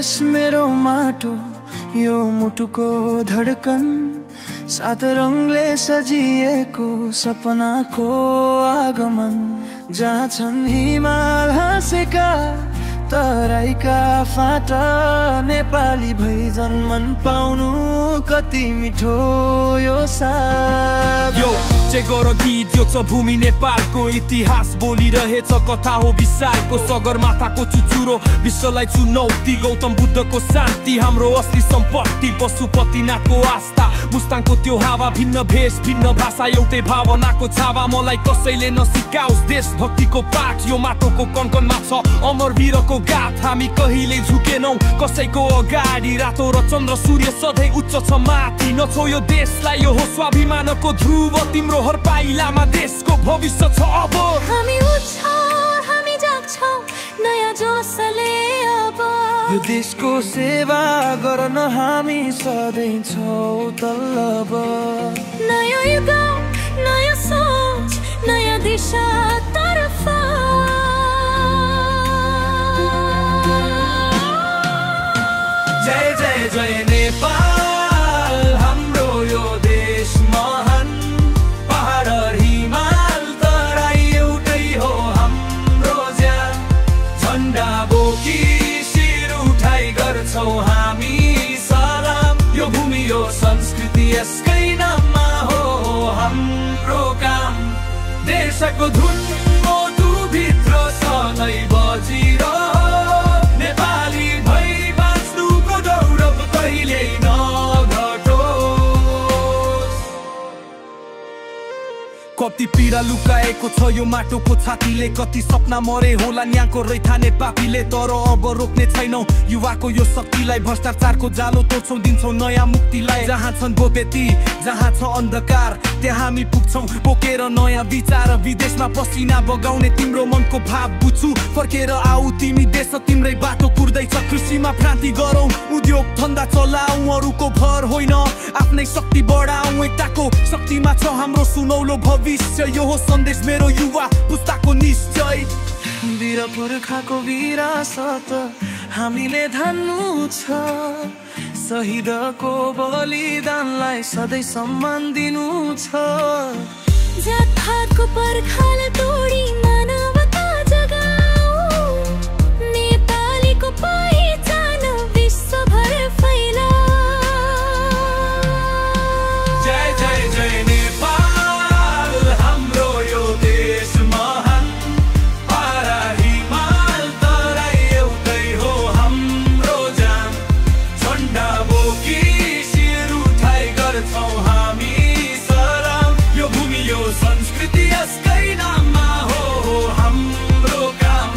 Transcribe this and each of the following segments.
देश मेरो माटो यो मुटुको धडकन सात रङले सजिएको सपनाको आगमन जहाँ छन् हिमाल हाँसेका तराईका फाटा नेपाली भई जन्मन पाउनु कति मिठो यो साथ यो चेगोरो गीत यो छ भूमि नेपालको इतिहास बोलिरहेछ कथा हो विशालको सगरमाथाको चुचुरो विश्वलाई चुनौती गौतम बुद्धको शान्ति हाम्रो असली सम्पत्ति पशुपतिनाथको आस्था मुस्ताङको त्यो हावा भिन्न भेष भिन्न भाषा एउटै भावनाको छावा मलाई कसैले नसिकाओस् देशभक्तिको पाठ यो माटोको कन्कनमा छ अमर वीरको गाथ हामी कहिले झुकेनौ कसैको अगाडि रातो र चन्द्र सूर्य सधैँ उच्च छ माथि नछौ यो देशलाई यो हो स्वाभिमानको ध्रुव तिम्रो हर पाइलामा देशको भविष्य छ अब हामी उठ्छौँ हामी जाग्छौँ नयाँ जोसले अब यो देशको सेवा गर्न हामी सधैँ छौँ तल्लब नयाँ युग नयाँ सोच नयाँ दिशा तर्फ जय जय जय नेपाल हाम्रो यो देश महान पहाड हिमाल तराई एउटै हो हाम्रो ज्यान झन्डा बोकी शिर उठाई गर्छौँ हामी सलाम यो भूमि यो संस्कृति यसकै नाममा हो हाम्रो काम देशको धुन मोटुभित्र सधैँ बजिरह कति पीडा लुकाएको छ यो माटोको छातीले कति सपना मरे होला न्याको रैथाने पापीले तर अब रोक्ने छैनौ युवाको यो शक्तिलाई भ्रष्टाचारको जालो तोड्छौँ दिन्छौँ नयाँ मुक्तिलाई जहाँ छन् बोपेती जहाँ छ अन्धकार त्यहाँ हामी पुग्छौँ बोकेर नयाँ विचार विदेशमा पसिना बगाउने तिम्रो मनको भाव बुझ्छु फर्केर आऊ तिमी देश तिम्रै बाटो कुर्दैछ कृषिमा क्रान्ति गरौँ उद्योग धन्दा चलाऊ अरूको भर होइन आफ्नै शक्ति बढाऊ एकताको शक्तिमा छ हाम्रो सुनौलो भविष्य यो हो सन्देश मेरो युवा पुस्ताको निश्चय वीर पुर्खाको विरासत हामीले धान्नु छ शहीदको बलिदानलाई सधैँ सम्मान दिनु छ जातभातको पर्खाल तोडी मानवता जगाऊ नेपालीको पहिचान विश्वभर फैलाऊ जय जय जय नेपाल हाम्रो यो देश महान पहाड हिमाल तराई एउटै हो हाम्रो जान झन्डा बोकी शिर उठाई गर्छौँ हामी सलाम यो भूमि यो संस्कृति यसकै नाममा हो हाम्रो काम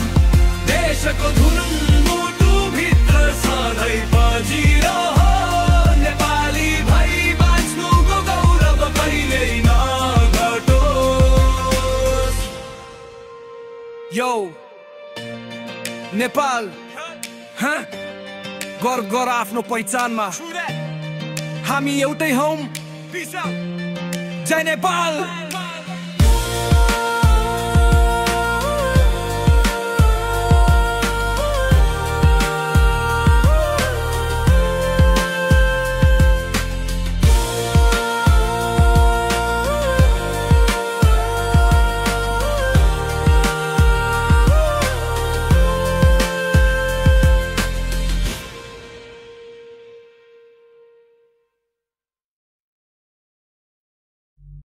देशको धुन मुटुभित्र सधैँ बजिरह नेपाली भई बाँच्नुको गौरव कहिल्यै नघटोस् यो नेपाल गर्व गर आफ्नो पहिचानमा हामी एउटै हौं जय नेपाल।